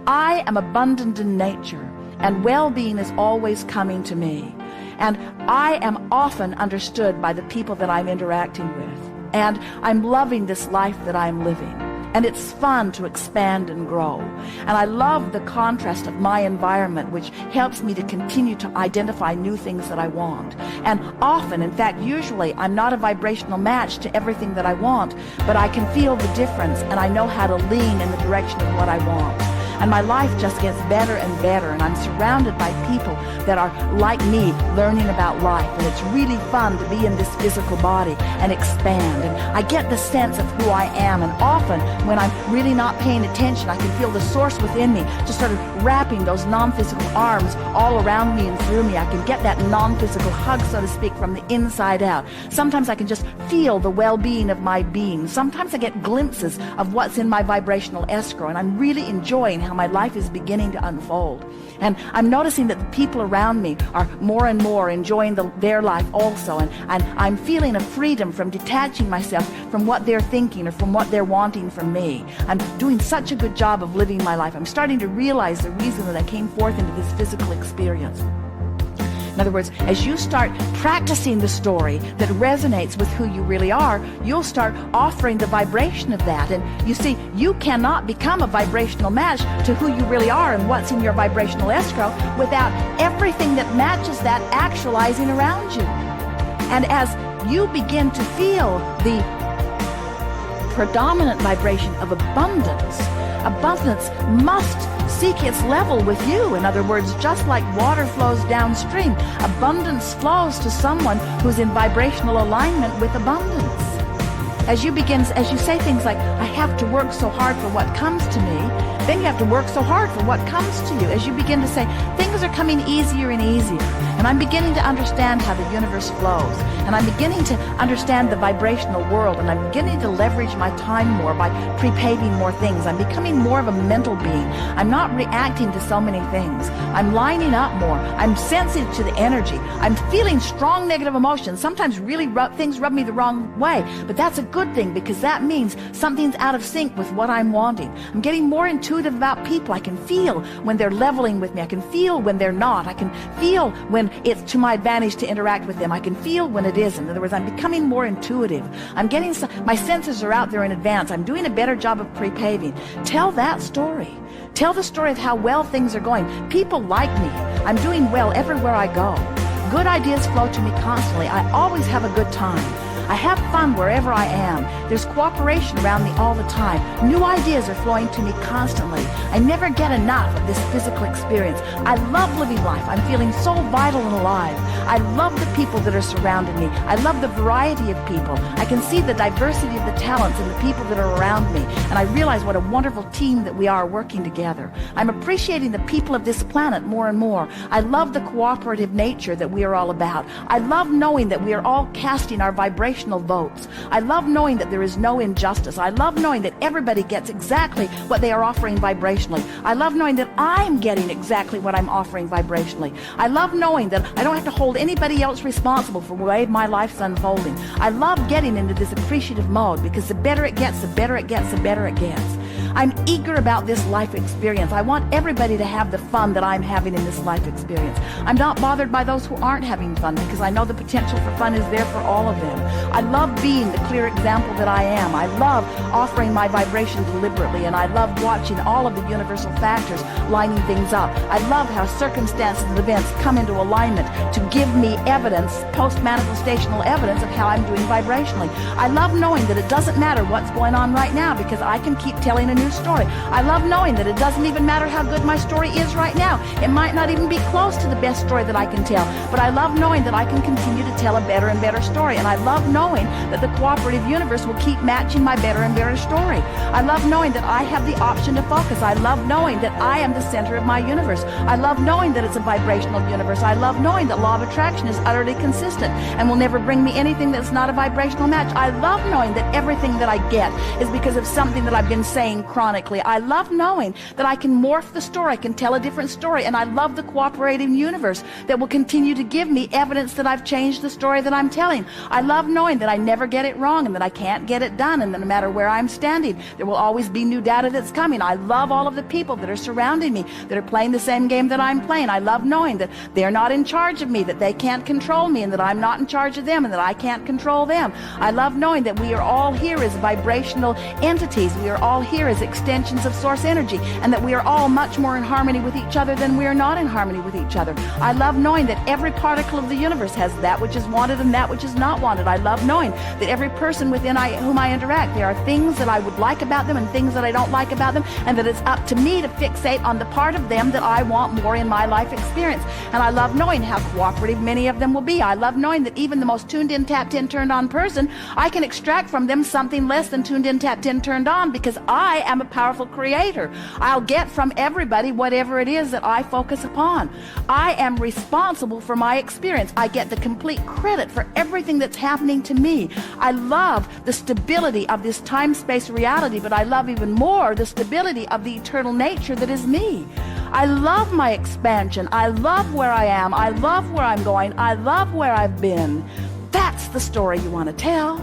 I am abundant in nature, and well-being is always coming to me. And I am often understood by the people that I'm interacting with. And I'm loving this life that I'm living. And it's fun to expand and grow. And I love the contrast of my environment, which helps me to continue to identify new things that I want. And often, in fact, usually, I'm not a vibrational match to everything that I want, but I can feel the difference, and I know how to lean in the direction of what I want. And my life just gets better and better, and I'm surrounded by people that are like me, learning about life, and it's really fun to be in this physical body and expand. And I get the sense of who I am, and often when I'm really not paying attention, I can feel the source within me just sort of wrapping those non-physical arms all around me and through me. I can get that non-physical hug, so to speak, from the inside out. Sometimes I can just feel the well-being of my being. Sometimes I get glimpses of what's in my vibrational escrow, and I'm really enjoying how my life is beginning to unfold. And I'm noticing that the people around me are more and more enjoying their life also, and I'm feeling a freedom from detaching myself from what they're thinking or from what they're wanting from me. I'm doing such a good job of living my life. I'm starting to realize the reason that I came forth into this physical experience. In other words, as you start practicing the story that resonates with who you really are, you'll start offering the vibration of that. And you see, you cannot become a vibrational match to who you really are and what's in your vibrational escrow without everything that matches that actualizing around you. And as you begin to feel the predominant vibration of abundance, abundance must seek its level with you. In other words, just like water flows downstream, abundance flows to someone who's in vibrational alignment with abundance. As you say things like, I have to work so hard for what comes to me, then you have to work so hard for what comes to you. As you begin to say, things are coming easier and easier, and I'm beginning to understand how the universe flows, and I'm beginning to understand the vibrational world, and I'm beginning to leverage my time more by pre-paving more things. I'm becoming more of a mental being. I'm not reacting to so many things. I'm lining up more. I'm sensitive to the energy. I'm feeling strong negative emotions. Sometimes really things rub me the wrong way, but that's a good thing, because that means something's out of sync with what I'm wanting. I'm getting more intuitive about people. I can feel when they're leveling with me. I can feel when they're not. I can feel when it's to my advantage to interact with them. I can feel when it isn't. In other words, I'm becoming more intuitive. My senses are out there in advance. I'm doing a better job of pre-paving. Tell that story. Tell the story of how well things are going. People like me. I'm doing well everywhere I go. Good ideas flow to me constantly. I always have a good time. I have fun wherever I am. There's cooperation around me all the time. New ideas are flowing to me constantly. I never get enough of this physical experience. I love living life. I'm feeling so vital and alive. I love the people that are surrounding me. I love the variety of people. I can see the diversity of the talents in the people that are around me. And I realize what a wonderful team that we are working together. I'm appreciating the people of this planet more and more. I love the cooperative nature that we are all about. I love knowing that we are all casting our vibrational votes. I love knowing that there is no injustice. I love knowing that everybody gets exactly what they are offering vibrationally. I love knowing that I'm getting exactly what I'm offering vibrationally. I love knowing that I don't have to hold anybody else responsible for the way my life's unfolding. I love getting into this appreciative mode, because the better it gets, the better it gets, the better it gets. I'm eager about this life experience. I want everybody to have the fun that I'm having in this life experience. I'm not bothered by those who aren't having fun, because I know the potential for fun is there for all of them. I love being the clear example that I am. I love offering my vibration deliberately, and I love watching all of the universal factors lining things up. I love how circumstances and events come into alignment to give me evidence, post-manifestational evidence of how I'm doing vibrationally. I love knowing that it doesn't matter what's going on right now, because I can keep telling a new story. I love knowing that it doesn't even matter how good my story is right now. It might not even be close to the best story that I can tell, but I love knowing that I can continue to tell a better and better story. And I love knowing that the cooperative universe will keep matching my better and better story. I love knowing that I have the option to focus. I love knowing that I am the center of my universe. I love knowing that it's a vibrational universe. I love knowing that law of attraction is utterly consistent and will never bring me anything that's not a vibrational match. I love knowing that everything that I get is because of something that I've been saying chronically. I love knowing that I can morph the story, I can tell a different story, and I love the cooperating universe that will continue to give me evidence that I've changed the story that I'm telling. I love knowing that I never get it wrong and that I can't get it done, and that no matter where I'm standing, there will always be new data that's coming. I love all of the people that are surrounding me, that are playing the same game that I'm playing. I love knowing that they're not in charge of me, that they can't control me, and that I'm not in charge of them, and that I can't control them. I love knowing that we are all here as vibrational entities. We are all here as extensions of source energy, and that we are all much more in harmony with each other than we are not in harmony with each other. I love knowing that every particle of the universe has that which is wanted and that which is not wanted. I love knowing that every person within whom I interact, there are things that I would like about them and things that I don't like about them, and that it's up to me to fixate on the part of them that I want more in my life experience. And I love knowing how cooperative many of them will be. I love knowing that even the most tuned in, tapped in, turned on person, I can extract from them something less than tuned in, tapped in, turned on, because I am a powerful creator. I'll get from everybody whatever it is that I focus upon. I am responsible for my experience. I get the complete credit for everything that's happening to me. I love the stability of this time-space reality, but I love even more the stability of the eternal nature that is me. I love my expansion. I love where I am. I love where I'm going. I love where I've been. That's the story you want to tell.